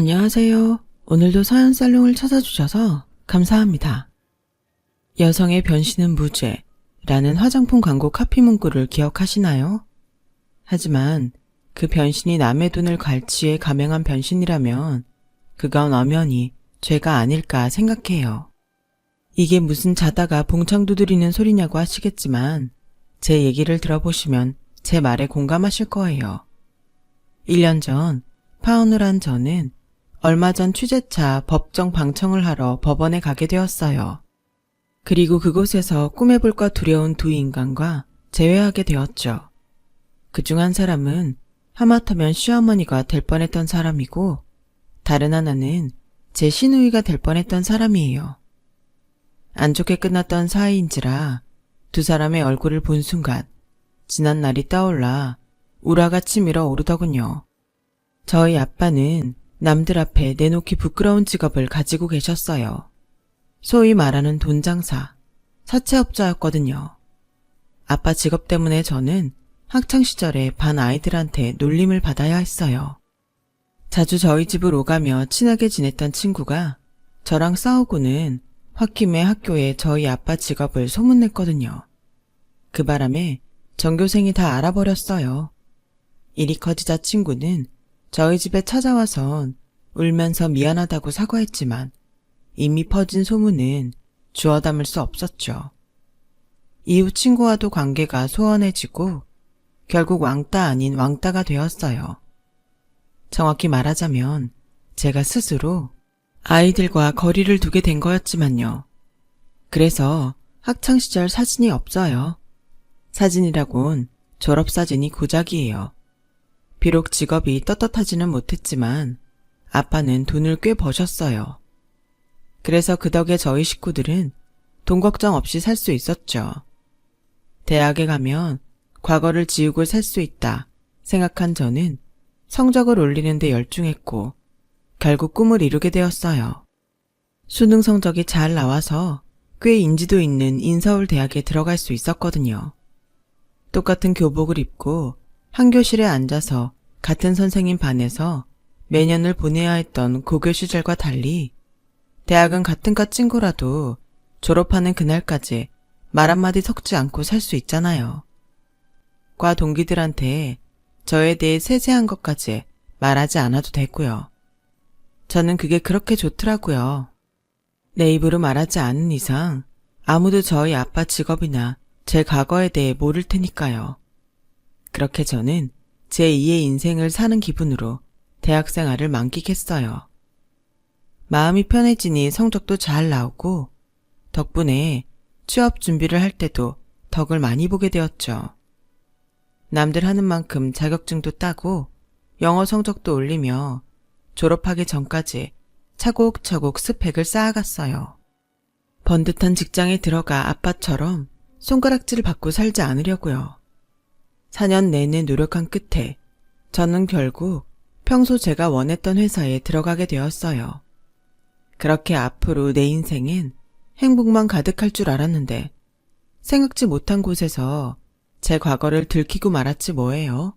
안녕하세요. 오늘도 사연 살롱을 찾아주셔서 감사합니다. 여성의 변신은 무죄라는 화장품 광고 카피 문구를 기억하시나요? 하지만 그 변신이 남의 돈을 갈취해 감행한 변신이라면 그건 엄연히 죄가 아닐까 생각해요. 이게 무슨 자다가 봉창 두드리는 소리냐고 하시겠지만 제 얘기를 들어보시면 제 말에 공감하실 거예요. 1년 전 파혼을 한 저는 얼마 전 취재차 법정 방청을 하러 법원에 가게 되었어요. 그리고 그곳에서 꿈에 볼까 두려운 두 인간과 재회하게 되었죠. 그중 한 사람은 하마터면 시어머니가 될 뻔했던 사람이고 다른 하나는 제 시누이가 될 뻔했던 사람이에요. 안 좋게 끝났던 사이인지라 두 사람의 얼굴을 본 순간 지난 날이 떠올라 우라가 치밀어 오르더군요. 저희 아빠는 남들 앞에 내놓기 부끄러운 직업을 가지고 계셨어요. 소위 말하는 돈장사, 사채업자였거든요. 아빠 직업 때문에 저는 학창시절에 반 아이들한테 놀림을 받아야 했어요. 자주 저희 집을 오가며 친하게 지냈던 친구가 저랑 싸우고는 홧김에 학교에 저희 아빠 직업을 소문냈거든요. 그 바람에 전교생이 다 알아버렸어요. 일이 커지자 친구는 저희 집에 찾아와선 울면서 미안하다고 사과했지만 이미 퍼진 소문은 주워 담을 수 없었죠. 이후 친구와도 관계가 소원해지고 결국 왕따 아닌 왕따가 되었어요. 정확히 말하자면 제가 스스로 아이들과 거리를 두게 된 거였지만요. 그래서 학창시절 사진이 없어요. 사진이라곤 졸업사진이 고작이에요. 비록 직업이 떳떳하지는 못했지만 아빠는 돈을 꽤 버셨어요. 그래서 그 덕에 저희 식구들은 돈 걱정 없이 살 수 있었죠. 대학에 가면 과거를 지우고 살 수 있다 생각한 저는 성적을 올리는 데 열중했고 결국 꿈을 이루게 되었어요. 수능 성적이 잘 나와서 꽤 인지도 있는 인서울대학에 들어갈 수 있었거든요. 똑같은 교복을 입고 한 교실에 앉아서 같은 선생님 반에서 매년을 보내야 했던 고교 시절과 달리 대학은 같은 과 친구라도 졸업하는 그날까지 말 한마디 섞지 않고 살 수 있잖아요. 과 동기들한테 저에 대해 세세한 것까지 말하지 않아도 되고요. 저는 그게 그렇게 좋더라고요. 내 입으로 말하지 않은 이상 아무도 저희 아빠 직업이나 제 과거에 대해 모를 테니까요. 그렇게 저는 제2의 인생을 사는 기분으로 대학생활을 만끽했어요. 마음이 편해지니 성적도 잘 나오고 덕분에 취업 준비를 할 때도 덕을 많이 보게 되었죠. 남들 하는 만큼 자격증도 따고 영어 성적도 올리며 졸업하기 전까지 차곡차곡 스펙을 쌓아갔어요. 번듯한 직장에 들어가 아빠처럼 손가락질을 받고 살지 않으려고요. 4년 내내 노력한 끝에 저는 결국 평소 제가 원했던 회사에 들어가게 되었어요. 그렇게 앞으로 내 인생엔 행복만 가득할 줄 알았는데 생각지 못한 곳에서 제 과거를 들키고 말았지 뭐예요.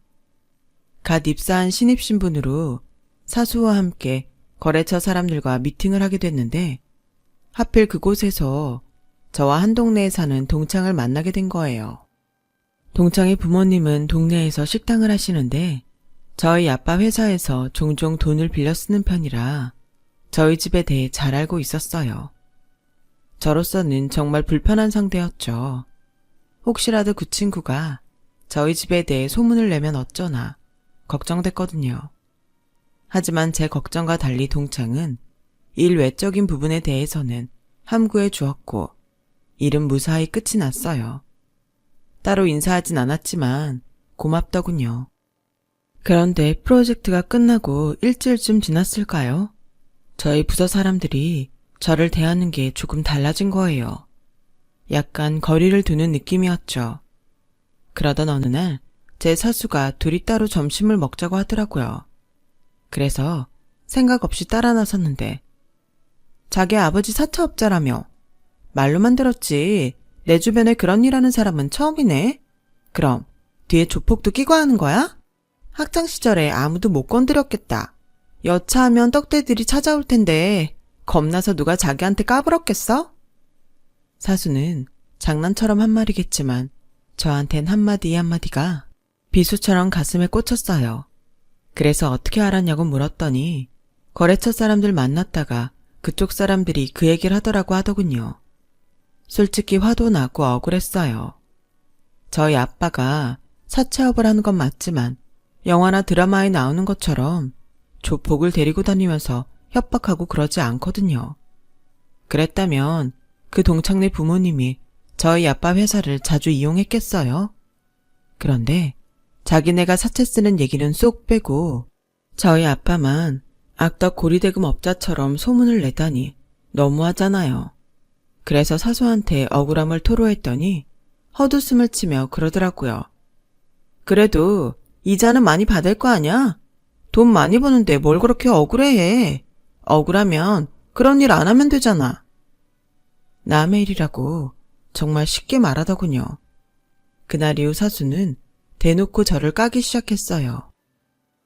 갓 입사한 신입신분으로 사수와 함께 거래처 사람들과 미팅을 하게 됐는데 하필 그곳에서 저와 한 동네에 사는 동창을 만나게 된 거예요. 동창의 부모님은 동네에서 식당을 하시는데 저희 아빠 회사에서 종종 돈을 빌려 쓰는 편이라 저희 집에 대해 잘 알고 있었어요. 저로서는 정말 불편한 상대였죠. 혹시라도 그 친구가 저희 집에 대해 소문을 내면 어쩌나 걱정됐거든요. 하지만 제 걱정과 달리 동창은 일 외적인 부분에 대해서는 함구해 주었고 일은 무사히 끝이 났어요. 따로 인사하진 않았지만 고맙더군요. 그런데 프로젝트가 끝나고 일주일쯤 지났을까요? 저희 부서 사람들이 저를 대하는 게 조금 달라진 거예요. 약간 거리를 두는 느낌이었죠. 그러던 어느 날 제 사수가 둘이 따로 점심을 먹자고 하더라고요. 그래서 생각 없이 따라 나섰는데 자기 아버지 사채업자라며. 말로만 들었지 내 주변에 그런 일 하는 사람은 처음이네. 그럼 뒤에 조폭도 끼고 하는 거야? 학창시절에 아무도 못 건드렸겠다. 여차하면 떡대들이 찾아올 텐데 겁나서 누가 자기한테 까불었겠어? 사수는 장난처럼 한 말이겠지만 저한텐 한마디 한마디가 비수처럼 가슴에 꽂혔어요. 그래서 어떻게 알았냐고 물었더니 거래처 사람들 만났다가 그쪽 사람들이 그 얘기를 하더라고 하더군요. 솔직히 화도 나고 억울했어요. 저희 아빠가 사채업을 하는 건 맞지만 영화나 드라마에 나오는 것처럼 조폭을 데리고 다니면서 협박하고 그러지 않거든요. 그랬다면 그 동창네 부모님이 저희 아빠 회사를 자주 이용했겠어요? 그런데 자기네가 사채 쓰는 얘기는 쏙 빼고 저희 아빠만 악덕 고리대금 업자처럼 소문을 내다니 너무하잖아요. 그래서 사수한테 억울함을 토로했더니 헛웃음을 치며 그러더라고요. 그래도 이자는 많이 받을 거 아냐? 돈 많이 버는데 뭘 그렇게 억울해해. 억울하면 그런 일 안 하면 되잖아. 남의 일이라고 정말 쉽게 말하더군요. 그날 이후 사수는 대놓고 저를 까기 시작했어요.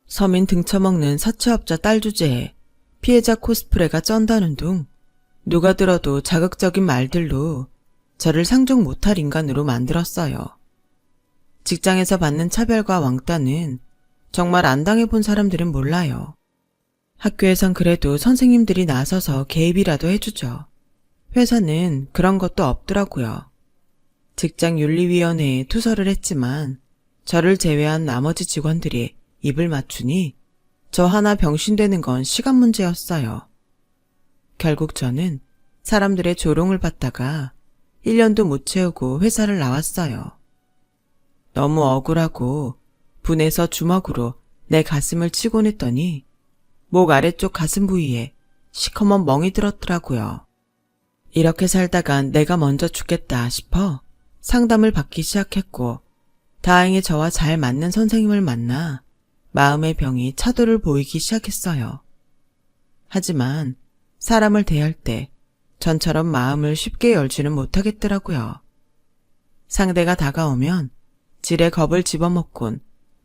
서민 등쳐먹는 사채업자 딸 주제에 피해자 코스프레가 쩐다는 둥 누가 들어도 자극적인 말들로 저를 상종 못할 인간으로 만들었어요. 직장에서 받는 차별과 왕따는 정말 안 당해본 사람들은 몰라요. 학교에선 그래도 선생님들이 나서서 개입이라도 해주죠. 회사는 그런 것도 없더라고요. 직장윤리위원회에 투서를 했지만 저를 제외한 나머지 직원들이 입을 맞추니 저 하나 병신되는 건 시간 문제였어요. 결국 저는 사람들의 조롱을 받다가 1년도 못 채우고 회사를 나왔어요. 너무 억울하고 분해서 주먹으로 내 가슴을 치곤 했더니 목 아래쪽 가슴 부위에 시커먼 멍이 들었더라고요. 이렇게 살다간 내가 먼저 죽겠다 싶어 상담을 받기 시작했고 다행히 저와 잘 맞는 선생님을 만나 마음의 병이 차도를 보이기 시작했어요. 하지만 사람을 대할 때 전처럼 마음을 쉽게 열지는 못하겠더라고요. 상대가 다가오면 지레 겁을 집어먹곤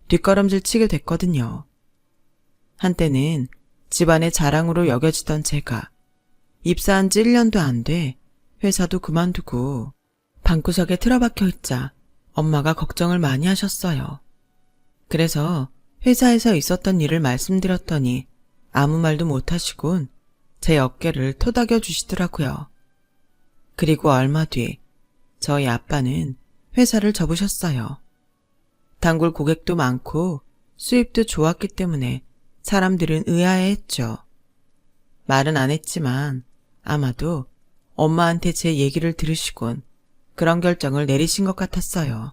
뒷걸음질 치게 됐거든요. 한때는 집안의 자랑으로 여겨지던 제가 입사한 지 1년도 안 돼 회사도 그만두고 방구석에 틀어박혀 있자 엄마가 걱정을 많이 하셨어요. 그래서 회사에서 있었던 일을 말씀드렸더니 아무 말도 못하시곤 제 어깨를 토닥여 주시더라고요. 그리고 얼마 뒤 저희 아빠는 회사를 접으셨어요. 단골 고객도 많고 수입도 좋았기 때문에 사람들은 의아해했죠. 말은 안 했지만 아마도 엄마한테 제 얘기를 들으시곤 그런 결정을 내리신 것 같았어요.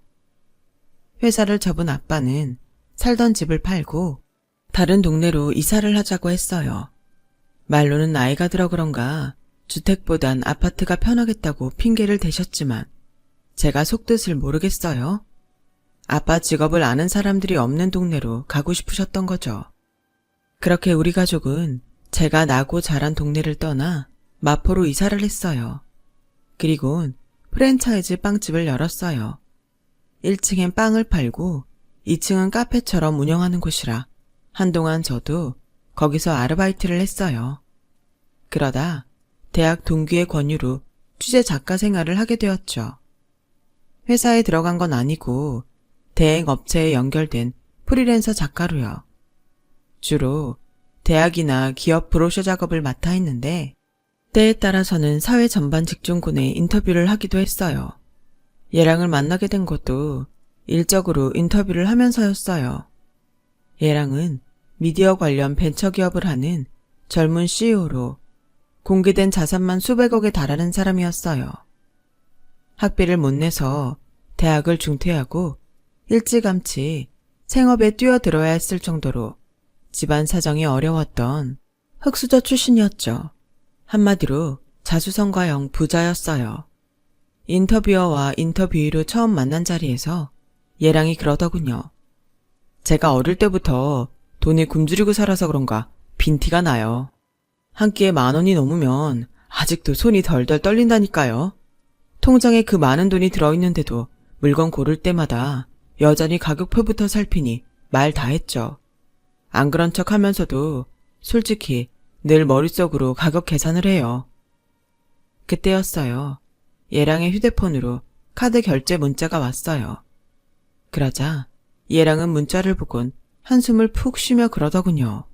회사를 접은 아빠는 살던 집을 팔고 다른 동네로 이사를 하자고 했어요. 말로는 나이가 들어 그런가 주택보단 아파트가 편하겠다고 핑계를 대셨지만 제가 속뜻을 모르겠어요. 아빠 직업을 아는 사람들이 없는 동네로 가고 싶으셨던 거죠. 그렇게 우리 가족은 제가 나고 자란 동네를 떠나 마포로 이사를 했어요. 그리곤 프랜차이즈 빵집을 열었어요. 1층엔 빵을 팔고 2층은 카페처럼 운영하는 곳이라 한동안 저도 거기서 아르바이트를 했어요. 그러다 대학 동기의 권유로 취재 작가 생활을 하게 되었죠. 회사에 들어간 건 아니고 대행업체에 연결된 프리랜서 작가로요. 주로 대학이나 기업 브로셔 작업을 맡아 했는데 때에 따라서는 사회 전반 직종군에 인터뷰를 하기도 했어요. 얘랑을 만나게 된 것도 일적으로 인터뷰를 하면서였어요. 얘랑은 미디어 관련 벤처기업을 하는 젊은 CEO로 공개된 자산만 수백억에 달하는 사람이었어요. 학비를 못 내서 대학을 중퇴하고 일찌감치 생업에 뛰어들어야 했을 정도로 집안 사정이 어려웠던 흑수저 출신이었죠. 한마디로 자수성가형 부자였어요. 인터뷰어와 인터뷰이로 처음 만난 자리에서 얘랑이 그러더군요. 제가 어릴 때부터 돈에 굶주리고 살아서 그런가 빈티가 나요. 한 끼에 10,000원이 넘으면 아직도 손이 덜덜 떨린다니까요. 통장에 그 많은 돈이 들어있는데도 물건 고를 때마다 여전히 가격표부터 살피니 말 다 했죠. 안 그런 척 하면서도 솔직히 늘 머릿속으로 가격 계산을 해요. 그때였어요. 얘랑의 휴대폰으로 카드 결제 문자가 왔어요. 그러자 얘랑은 문자를 보곤 한숨을 푹 쉬며 그러더군요.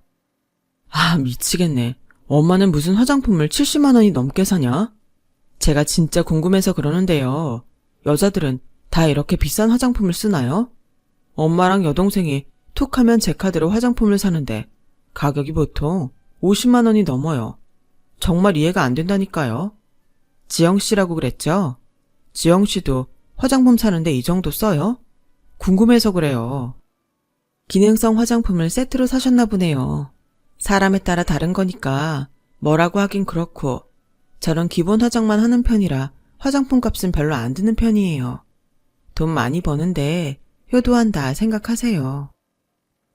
아, 미치겠네. 엄마는 무슨 화장품을 70만 원이 넘게 사냐? 제가 진짜 궁금해서 그러는데요. 여자들은 다 이렇게 비싼 화장품을 쓰나요? 엄마랑 여동생이 툭 하면 제 카드로 화장품을 사는데 가격이 보통 50만 원이 넘어요. 정말 이해가 안 된다니까요. 지영 씨라고 그랬죠? 지영 씨도 화장품 사는데 이 정도 써요? 궁금해서 그래요. 기능성 화장품을 세트로 사셨나 보네요. 사람에 따라 다른 거니까 뭐라고 하긴 그렇고 저는 기본 화장만 하는 편이라 화장품 값은 별로 안 드는 편이에요. 돈 많이 버는데 효도한다 생각하세요.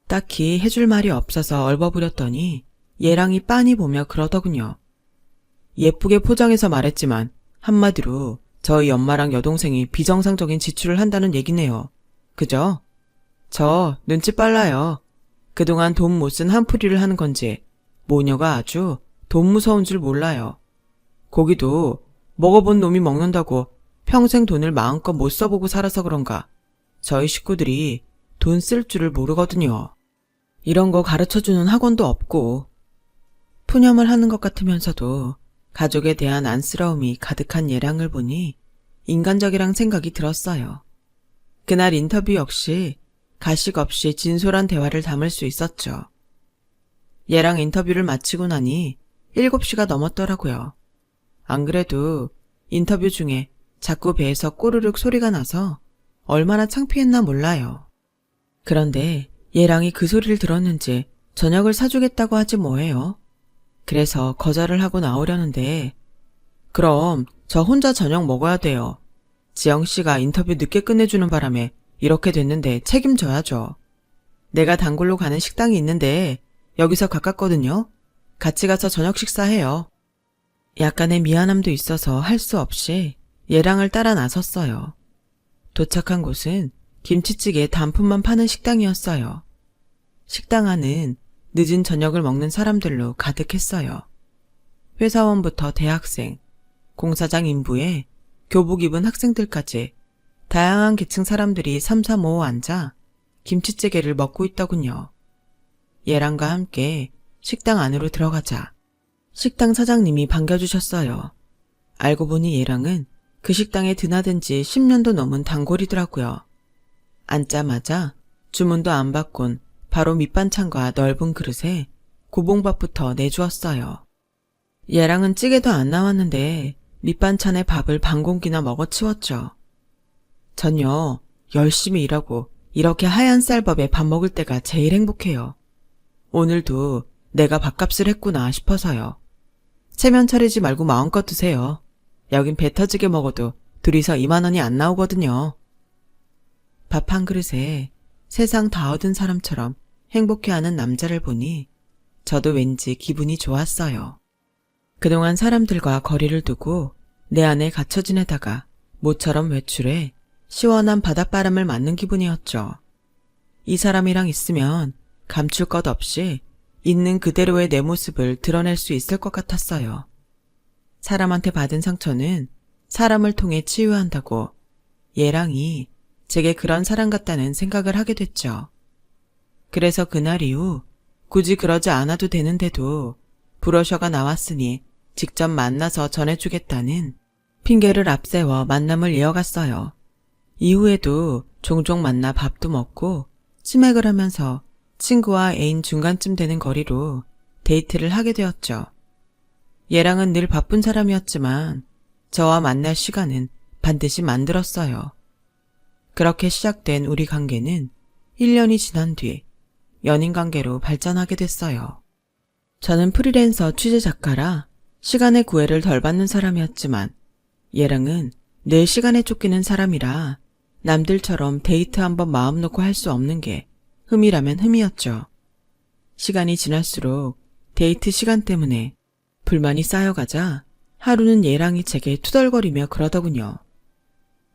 딱히 해줄 말이 없어서 얼버무렸더니 얘랑이 빤히 보며 그러더군요. 예쁘게 포장해서 말했지만 한마디로 저희 엄마랑 여동생이 비정상적인 지출을 한다는 얘기네요. 그죠? 저 눈치 빨라요. 그동안 돈 못 쓴 한풀이를 하는 건지 모녀가 아주 돈 무서운 줄 몰라요. 고기도 먹어본 놈이 먹는다고 평생 돈을 마음껏 못 써보고 살아서 그런가 저희 식구들이 돈 쓸 줄을 모르거든요. 이런 거 가르쳐주는 학원도 없고 푸념을 하는 것 같으면서도 가족에 대한 안쓰러움이 가득한 얘랑을 보니 인간적이란 생각이 들었어요. 그날 인터뷰 역시 가식 없이 진솔한 대화를 담을 수 있었죠. 얘랑 인터뷰를 마치고 나니 7시가 넘었더라고요. 안 그래도 인터뷰 중에 자꾸 배에서 꼬르륵 소리가 나서 얼마나 창피했나 몰라요. 그런데 얘랑이 그 소리를 들었는지 저녁을 사주겠다고 하지 뭐예요. 그래서 거절을 하고 나오려는데 그럼 저 혼자 저녁 먹어야 돼요. 지영씨가 인터뷰 늦게 끝내주는 바람에 이렇게 됐는데 책임져야죠. 내가 단골로 가는 식당이 있는데 여기서 가깝거든요. 같이 가서 저녁 식사해요. 약간의 미안함도 있어서 할 수 없이 얘랑을 따라 나섰어요. 도착한 곳은 김치찌개 단품만 파는 식당이었어요. 식당 안은 늦은 저녁을 먹는 사람들로 가득했어요. 회사원부터 대학생, 공사장 인부에 교복 입은 학생들까지 다양한 계층 사람들이 삼삼오오 앉아 김치찌개를 먹고 있더군요. 얘랑과 함께 식당 안으로 들어가자 식당 사장님이 반겨주셨어요. 알고 보니 얘랑은 그 식당에 드나든 지 10년도 넘은 단골이더라고요. 앉자마자 주문도 안 받곤 바로 밑반찬과 넓은 그릇에 고봉밥부터 내주었어요. 얘랑은 찌개도 안 나왔는데 밑반찬에 밥을 반 공기나 먹어치웠죠. 전요, 열심히 일하고 이렇게 하얀 쌀밥에 밥 먹을 때가 제일 행복해요. 오늘도 내가 밥값을 했구나 싶어서요. 체면 차리지 말고 마음껏 드세요. 여긴 배 터지게 먹어도 둘이서 2만 원이 안 나오거든요. 밥 한 그릇에 세상 다 얻은 사람처럼 행복해하는 남자를 보니 저도 왠지 기분이 좋았어요. 그동안 사람들과 거리를 두고 내 안에 갇혀 지내다가 모처럼 외출해 시원한 바닷바람을 맞는 기분이었죠. 이 사람이랑 있으면 감출 것 없이 있는 그대로의 내 모습을 드러낼 수 있을 것 같았어요. 사람한테 받은 상처는 사람을 통해 치유한다고 얘랑이 제게 그런 사람 같다는 생각을 하게 됐죠. 그래서 그날 이후 굳이 그러지 않아도 되는데도 브로셔가 나왔으니 직접 만나서 전해주겠다는 핑계를 앞세워 만남을 이어갔어요. 이후에도 종종 만나 밥도 먹고 치맥을 하면서 친구와 애인 중간쯤 되는 거리로 데이트를 하게 되었죠. 얘랑은 늘 바쁜 사람이었지만 저와 만날 시간은 반드시 만들었어요. 그렇게 시작된 우리 관계는 1년이 지난 뒤 연인 관계로 발전하게 됐어요. 저는 프리랜서 취재 작가라 시간의 구애를 덜 받는 사람이었지만 얘랑은 늘 시간에 쫓기는 사람이라 남들처럼 데이트 한번 마음 놓고 할 수 없는 게 흠이라면 흠이었죠. 시간이 지날수록 데이트 시간 때문에 불만이 쌓여가자 하루는 얘랑이 제게 투덜거리며 그러더군요.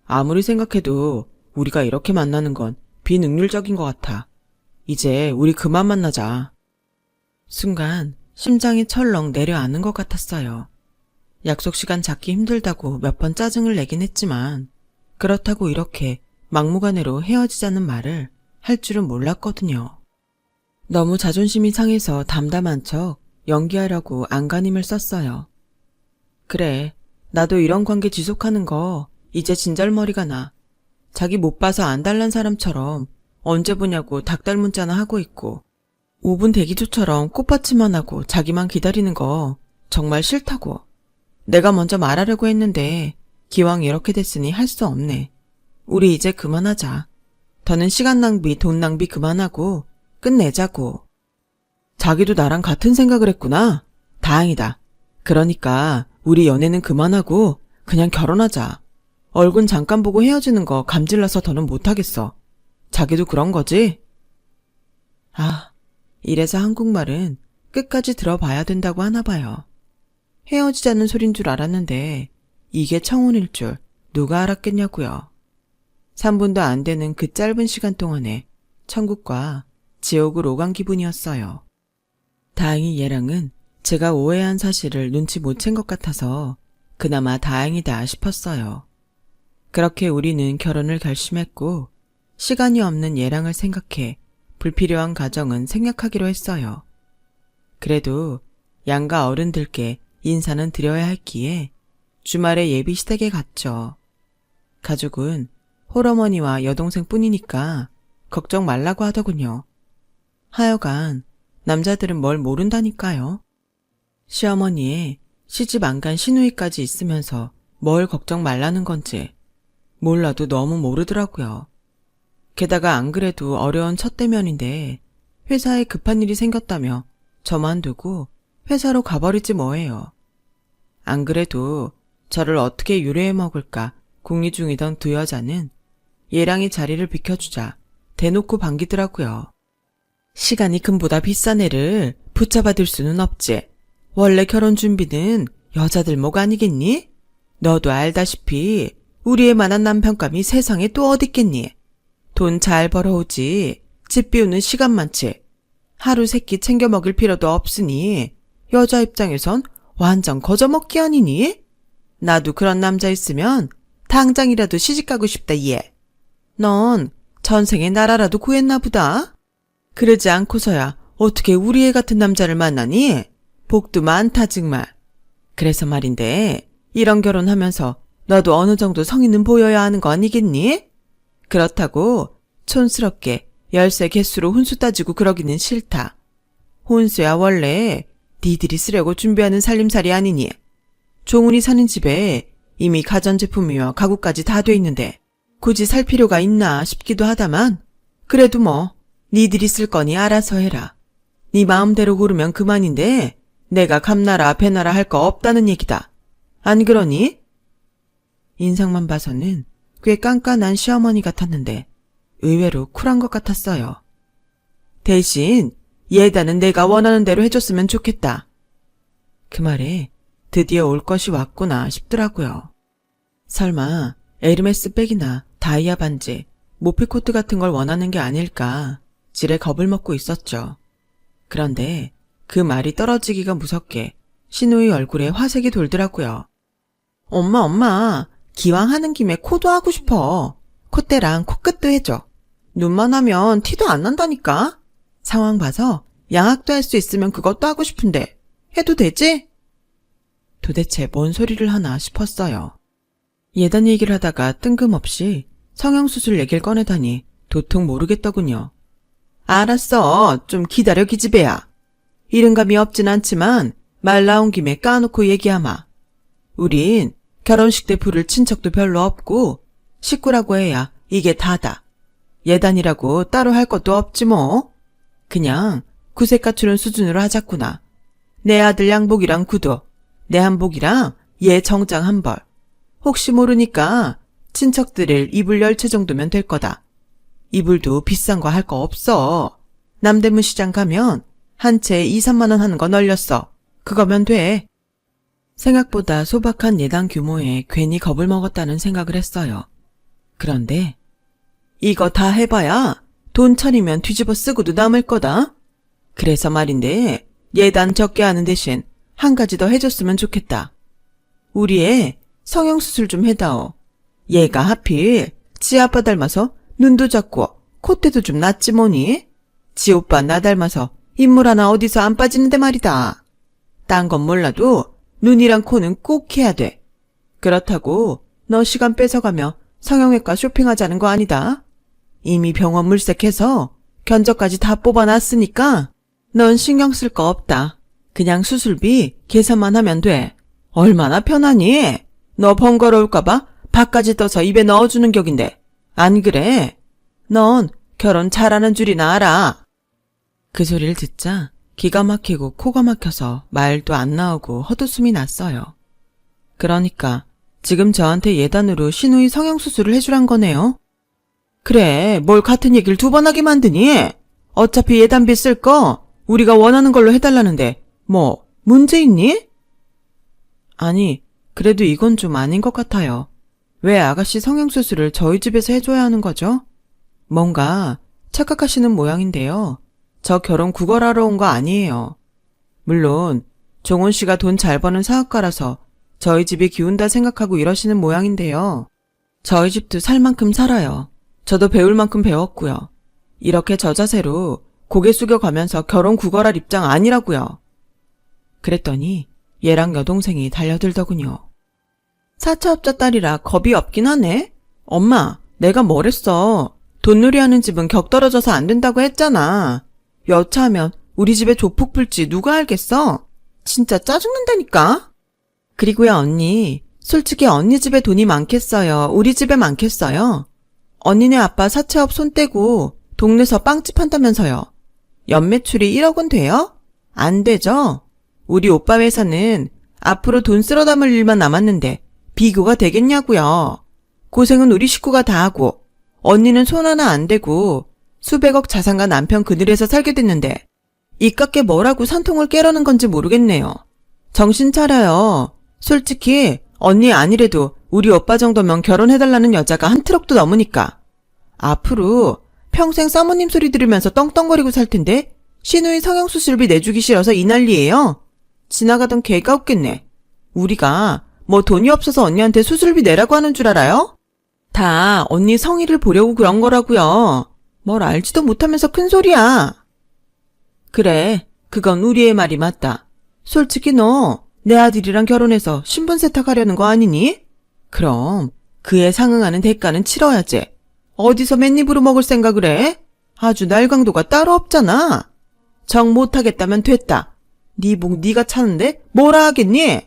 아무리 생각해도 우리가 이렇게 만나는 건 비능률적인 것 같아. 이제 우리 그만 만나자. 순간 심장이 철렁 내려앉는 것 같았어요. 약속 시간 잡기 힘들다고 몇 번 짜증을 내긴 했지만 그렇다고 이렇게 막무가내로 헤어지자는 말을 할 줄은 몰랐거든요. 너무 자존심이 상해서 담담한 척 연기하려고 안간힘을 썼어요. 그래, 나도 이런 관계 지속하는 거 이제 진절머리가 나. 자기 못 봐서 안달난 사람처럼 언제 보냐고 닭달 문자나 하고 있고 5분 대기조처럼 꽃받침만 하고 자기만 기다리는 거 정말 싫다고. 내가 먼저 말하려고 했는데 기왕 이렇게 됐으니 할 수 없네. 우리 이제 그만하자. 더는 시간 낭비, 돈 낭비 그만하고 끝내자고. 자기도 나랑 같은 생각을 했구나. 다행이다. 그러니까 우리 연애는 그만하고 그냥 결혼하자. 얼굴 잠깐 보고 헤어지는 거 감질나서 더는 못하겠어. 자기도 그런 거지? 아, 이래서 한국말은 끝까지 들어봐야 된다고 하나 봐요. 헤어지자는 소린 줄 알았는데 이게 청혼일 줄 누가 알았겠냐고요. 3분도 안 되는 그 짧은 시간 동안에 천국과 지옥을 오간 기분이었어요. 다행히 얘랑은 제가 오해한 사실을 눈치 못 챈 것 같아서 그나마 다행이다 싶었어요. 그렇게 우리는 결혼을 결심했고 시간이 없는 얘랑을 생각해 불필요한 가정은 생략하기로 했어요. 그래도 양가 어른들께 인사는 드려야 했기에 주말에 예비시댁에 갔죠. 가족은 홀어머니와 여동생 뿐이니까 걱정 말라고 하더군요. 하여간 남자들은 뭘 모른다니까요. 시어머니의 시집 안 간 시누이까지 있으면서 뭘 걱정 말라는 건지 몰라도 너무 모르더라고요. 게다가 안 그래도 어려운 첫 대면인데 회사에 급한 일이 생겼다며 저만 두고 회사로 가버리지 뭐예요. 안 그래도 저를 어떻게 유래해 먹을까 궁리 중이던 두 여자는 얘랑이 자리를 비켜주자 대놓고 반기더라고요. 시간이 금보다 비싼 애를 붙잡아둘 수는 없지. 원래 결혼 준비는 여자들 목 아니겠니? 너도 알다시피 우리 애 만한 남편감이 세상에 또 어딨겠니? 돈 잘 벌어오지 집 비우는 시간 많지. 하루 세끼 챙겨 먹일 필요도 없으니 여자 입장에선 완전 거저먹기 아니니? 나도 그런 남자 있으면 당장이라도 시집가고 싶다 얘. 넌 전생에 나라라도 구했나 보다. 그러지 않고서야 어떻게 우리 애 같은 남자를 만나니? 복도 많다 정말. 그래서 말인데 이런 결혼하면서 너도 어느 정도 성의는 보여야 하는 거 아니겠니? 그렇다고 촌스럽게 열쇠 개수로 혼수 따지고 그러기는 싫다. 혼수야 원래 니들이 쓰려고 준비하는 살림살이 아니니. 종훈이 사는 집에 이미 가전제품이며 가구까지 다 돼 있는데 굳이 살 필요가 있나 싶기도 하다만 그래도 뭐 니들이 쓸 거니 알아서 해라. 니 마음대로 고르면 그만인데 내가 감나라 배나라 할 거 없다는 얘기다. 안 그러니? 인상만 봐서는 꽤 깐깐한 시어머니 같았는데 의외로 쿨한 것 같았어요. 대신 예단은 내가 원하는 대로 해줬으면 좋겠다. 그 말에 드디어 올 것이 왔구나 싶더라고요. 설마 에르메스 백이나 다이아 반지, 모피코트 같은 걸 원하는 게 아닐까 지레 겁을 먹고 있었죠. 그런데 그 말이 떨어지기가 무섭게 신우의 얼굴에 화색이 돌더라고요. 엄마, 기왕 하는 김에 코도 하고 싶어. 콧대랑 코끝도 해줘. 눈만 하면 티도 안 난다니까. 상황 봐서 양악도 할 수 있으면 그것도 하고 싶은데 해도 되지? 도대체 뭔 소리를 하나 싶었어요. 예단 얘기를 하다가 뜬금없이 성형수술 얘기를 꺼내다니 도통 모르겠더군요. 알았어. 좀 기다려 기집애야. 이른감이 없진 않지만 말 나온 김에 까놓고 얘기하마. 우린 결혼식 때 부를 친척도 별로 없고 식구라고 해야 이게 다다. 예단이라고 따로 할 것도 없지 뭐. 그냥 구색 갖추는 수준으로 하자꾸나. 내 아들 양복이랑 구두, 내 한복이랑 얘 정장 한 벌. 혹시 모르니까 친척들을 이불 10채 정도면 될 거다. 이불도 비싼 거 할 거 없어. 남대문 시장 가면 한 채에 2, 3만 원 하는 거 널렸어. 그거면 돼. 생각보다 소박한 예단 규모에 괜히 겁을 먹었다는 생각을 했어요. 그런데 이거 다 해봐야 돈 천이면 뒤집어 쓰고도 남을 거다. 그래서 말인데 예단 적게 하는 대신 한 가지 더 해줬으면 좋겠다. 우리 애 성형수술 좀 해다오. 얘가 하필 지 아빠 닮아서 눈도 작고 콧대도 좀 낮지 뭐니? 지 오빠 나 닮아서 인물 하나 어디서 안 빠지는데 말이다. 딴 건 몰라도 눈이랑 코는 꼭 해야 돼. 그렇다고 너 시간 뺏어가며 성형외과 쇼핑하자는 거 아니다. 이미 병원 물색해서 견적까지 다 뽑아놨으니까 넌 신경 쓸 거 없다. 그냥 수술비 계산만 하면 돼. 얼마나 편하니? 너 번거로울까봐 밥까지 떠서 입에 넣어주는 격인데. 안 그래? 넌 결혼 잘하는 줄이나 알아. 그 소리를 듣자 기가 막히고 코가 막혀서 말도 안 나오고 헛웃음이 났어요. 그러니까 지금 저한테 예단으로 신우이 성형수술을 해주란 거네요. 그래, 뭘 같은 얘기를 두 번 하게 만드니? 어차피 예단비 쓸 거 우리가 원하는 걸로 해달라는데 뭐 문제 있니? 아니, 그래도 이건 좀 아닌 것 같아요. 왜 아가씨 성형수술을 저희 집에서 해줘야 하는 거죠? 뭔가 착각하시는 모양인데요. 저 결혼 구걸하러 온 거 아니에요. 물론 종훈 씨가 돈 잘 버는 사업가라서 저희 집이 기운다 생각하고 이러시는 모양인데요. 저희 집도 살 만큼 살아요. 저도 배울 만큼 배웠고요. 이렇게 저 자세로 고개 숙여가면서 결혼 구걸할 입장 아니라고요. 그랬더니 얘랑 여동생이 달려들더군요. 사채업자 딸이라 겁이 없긴 하네. 엄마, 내가 뭐랬어. 돈놀이 하는 집은 격떨어져서 안 된다고 했잖아. 여차하면 우리 집에 조폭 풀지 누가 알겠어? 진짜 짜증난다니까. 그리고요 언니, 솔직히 언니 집에 돈이 많겠어요? 우리 집에 많겠어요? 언니네 아빠 사채업 손 떼고 동네서 빵집 한다면서요. 연매출이 1억 원 돼요? 안 되죠? 우리 오빠 회사는 앞으로 돈 쓸어 담을 일만 남았는데 비교가 되겠냐고요. 고생은 우리 식구가 다 하고 언니는 손 하나 안 대고 수백억 자산가 남편 그늘에서 살게 됐는데 이깟게 뭐라고 산통을 깨라는 건지 모르겠네요. 정신 차려요. 솔직히 언니 아니래도 우리 오빠 정도면 결혼해달라는 여자가 한 트럭도 넘으니까. 앞으로 평생 사모님 소리 들으면서 떵떵거리고 살 텐데 신우이 성형수술비 내주기 싫어서 이 난리예요. 지나가던 개가 없겠네. 우리가 뭐 돈이 없어서 언니한테 수술비 내라고 하는 줄 알아요? 다 언니 성의를 보려고 그런 거라고요. 뭘 알지도 못하면서 큰 소리야. 그래, 그건 우리의 말이 맞다. 솔직히 너 내 아들이랑 결혼해서 신분 세탁하려는 거 아니니? 그럼 그에 상응하는 대가는 치러야지. 어디서 맨입으로 먹을 생각을 해? 아주 날강도가 따로 없잖아. 정 못하겠다면 됐다. 네 목 네가 차는데 뭐라 하겠니?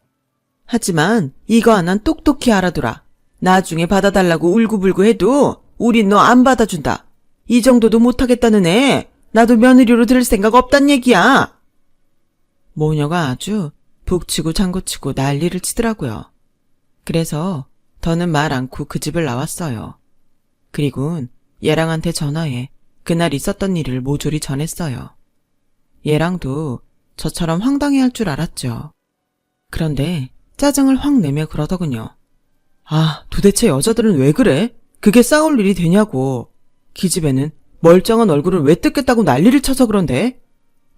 하지만 이거 하나는 똑똑히 알아둬라. 나중에 받아달라고 울고불고 해도 우린 너 안 받아준다. 이 정도도 못하겠다는 애 나도 며느리로 들을 생각 없단 얘기야. 모녀가 아주 북치고 장구치고 난리를 치더라고요. 그래서 더는 말 않고 그 집을 나왔어요. 그리곤 얘랑한테 전화해 그날 있었던 일을 모조리 전했어요. 얘랑도 저처럼 황당해할 줄 알았죠. 그런데 짜증을 확 내며 그러더군요. 아, 도대체 여자들은 왜 그래? 그게 싸울 일이 되냐고. 기집애는 멀쩡한 얼굴을 왜 뜯겠다고 난리를 쳐서 그런데?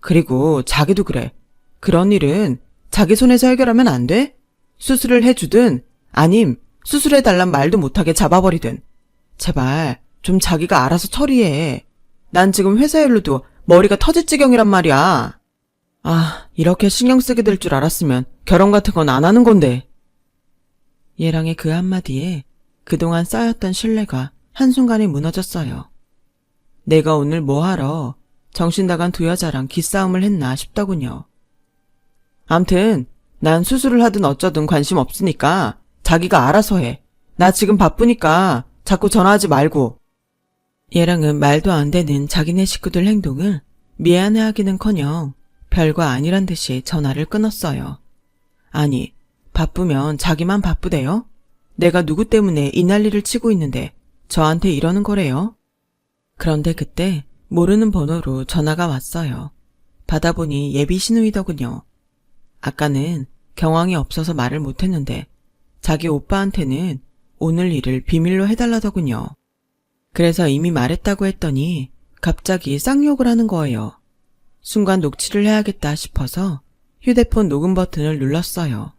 그리고 자기도 그래. 그런 일은 자기 손에서 해결하면 안 돼? 수술을 해주든 아님 수술해달란 말도 못하게 잡아버리든. 제발 좀 자기가 알아서 처리해. 난 지금 회사 일로도 머리가 터질 지경이란 말이야. 아, 이렇게 신경 쓰게 될 줄 알았으면 결혼 같은 건 안 하는 건데. 얘랑의 그 한마디에 그동안 쌓였던 신뢰가 한순간에 무너졌어요. 내가 오늘 뭐하러 정신 나간 두 여자랑 기싸움을 했나 싶더군요. 암튼 난 수술을 하든 어쩌든 관심 없으니까 자기가 알아서 해. 나 지금 바쁘니까 자꾸 전화하지 말고. 얘랑은 말도 안 되는 자기네 식구들 행동을 미안해하기는커녕 별거 아니란 듯이 전화를 끊었어요. 아니, 바쁘면 자기만 바쁘대요? 내가 누구 때문에 이 난리를 치고 있는데 저한테 이러는 거래요? 그런데 그때 모르는 번호로 전화가 왔어요. 받아보니 예비 신우이더군요. 아까는 경황이 없어서 말을 못했는데 자기 오빠한테는 오늘 일을 비밀로 해달라더군요. 그래서 이미 말했다고 했더니 갑자기 쌍욕을 하는 거예요. 순간 녹취를 해야겠다 싶어서 휴대폰 녹음 버튼을 눌렀어요.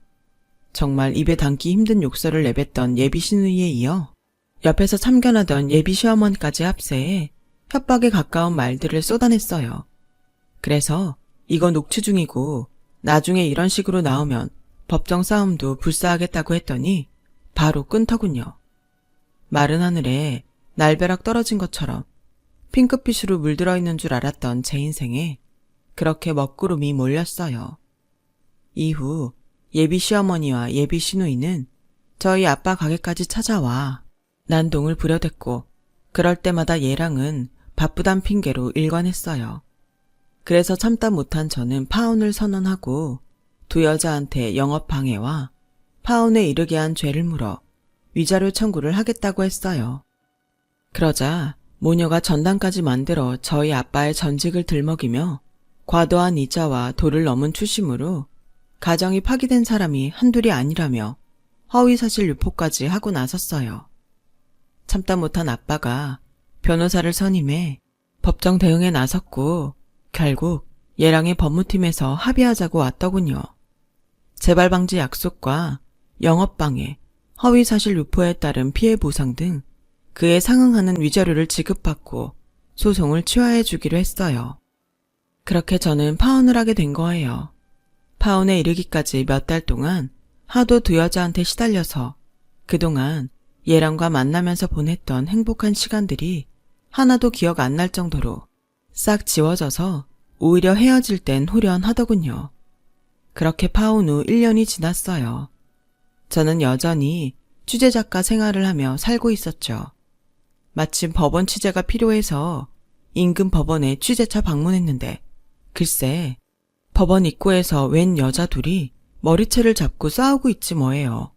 정말 입에 담기 힘든 욕설을 내뱉던 예비 시누이에 이어 옆에서 참견하던 예비 시어머니까지 합세해 협박에 가까운 말들을 쏟아냈어요. 그래서 이거 녹취 중이고 나중에 이런 식으로 나오면 법정 싸움도 불사하겠다고 했더니 바로 끊더군요. 마른 하늘에 날벼락 떨어진 것처럼 핑크빛으로 물들어 있는 줄 알았던 제 인생에 그렇게 먹구름이 몰렸어요. 이후 예비 시어머니와 예비 시누이는 저희 아빠 가게까지 찾아와 난동을 부려댔고 그럴 때마다 얘랑은 바쁘단 핑계로 일관했어요. 그래서 참다 못한 저는 파혼을 선언하고 두 여자한테 영업방해와 파혼에 이르게 한 죄를 물어 위자료 청구를 하겠다고 했어요. 그러자 모녀가 전단까지 만들어 저희 아빠의 전직을 들먹이며 과도한 이자와 도를 넘은 추심으로 가정이 파기된 사람이 한둘이 아니라며 허위사실 유포까지 하고 나섰어요. 참다 못한 아빠가 변호사를 선임해 법정 대응에 나섰고 결국 얘랑의 법무팀에서 합의하자고 왔더군요. 재발방지 약속과 영업방해, 허위사실 유포에 따른 피해 보상 등 그에 상응하는 위자료를 지급받고 소송을 취하해 주기로 했어요. 그렇게 저는 파혼을 하게 된 거예요. 파혼에 이르기까지 몇 달 동안 하도 두 여자한테 시달려서 그동안 얘랑과 만나면서 보냈던 행복한 시간들이 하나도 기억 안 날 정도로 싹 지워져서 오히려 헤어질 땐 후련하더군요. 그렇게 파혼 후 1년이 지났어요. 저는 여전히 취재작가 생활을 하며 살고 있었죠. 마침 법원 취재가 필요해서 인근 법원에 취재차 방문했는데 글쎄 법원 입구에서 웬 여자 둘이 머리채를 잡고 싸우고 있지 뭐예요.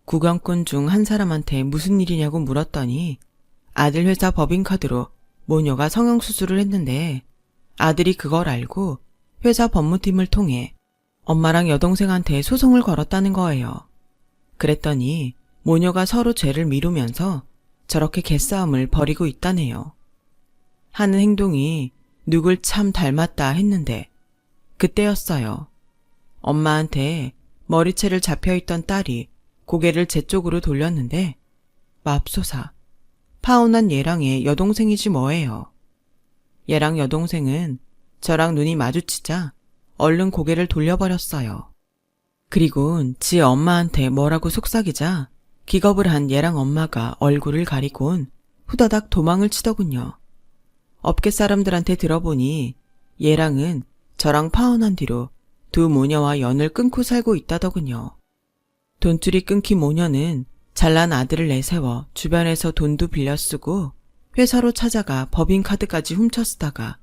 구경꾼 중 한 사람한테 무슨 일이냐고 물었더니 아들 회사 법인카드로 모녀가 성형수술을 했는데 아들이 그걸 알고 회사 법무팀을 통해 엄마랑 여동생한테 소송을 걸었다는 거예요. 그랬더니 모녀가 서로 죄를 미루면서 저렇게 개싸움을 벌이고 있다네요. 하는 행동이 누굴 참 닮았다 했는데 그때였어요. 엄마한테 머리채를 잡혀있던 딸이 고개를 제 쪽으로 돌렸는데 맙소사 파혼한 얘랑의 여동생이지 뭐예요. 얘랑 여동생은 저랑 눈이 마주치자 얼른 고개를 돌려버렸어요. 그리곤 지 엄마한테 뭐라고 속삭이자 기겁을 한 얘랑 엄마가 얼굴을 가리곤 후다닥 도망을 치더군요. 업계 사람들한테 들어보니 얘랑은 저랑 파혼한 뒤로 두 모녀와 연을 끊고 살고 있다더군요. 돈줄이 끊긴 모녀는 잘난 아들을 내세워 주변에서 돈도 빌려 쓰고 회사로 찾아가 법인카드까지 훔쳐쓰다가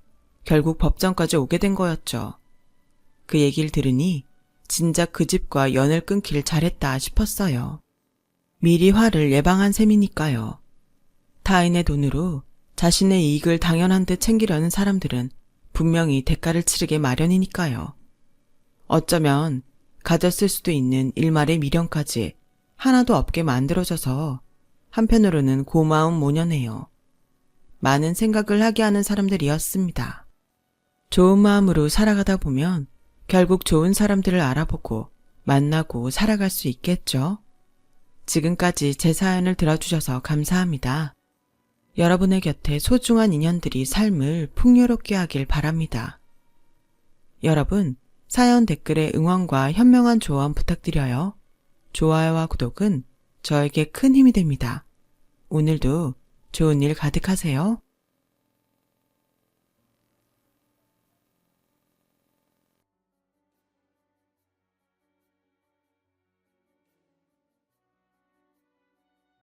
결국 법정까지 오게 된 거였죠. 그 얘기를 들으니 진작 그 집과 연을 끊길 잘했다 싶었어요. 미리 화를 예방한 셈이니까요. 타인의 돈으로 자신의 이익을 당연한 듯 챙기려는 사람들은 분명히 대가를 치르게 마련이니까요. 어쩌면 가졌을 수도 있는 일말의 미련까지 하나도 없게 만들어져서 한편으로는 고마운 모녀네요. 많은 생각을 하게 하는 사람들이었습니다. 좋은 마음으로 살아가다 보면 결국 좋은 사람들을 알아보고 만나고 살아갈 수 있겠죠? 지금까지 제 사연을 들어주셔서 감사합니다. 여러분의 곁에 소중한 인연들이 삶을 풍요롭게 하길 바랍니다. 여러분, 사연 댓글에 응원과 현명한 조언 부탁드려요. 좋아요와 구독은 저에게 큰 힘이 됩니다. 오늘도 좋은 일 가득하세요.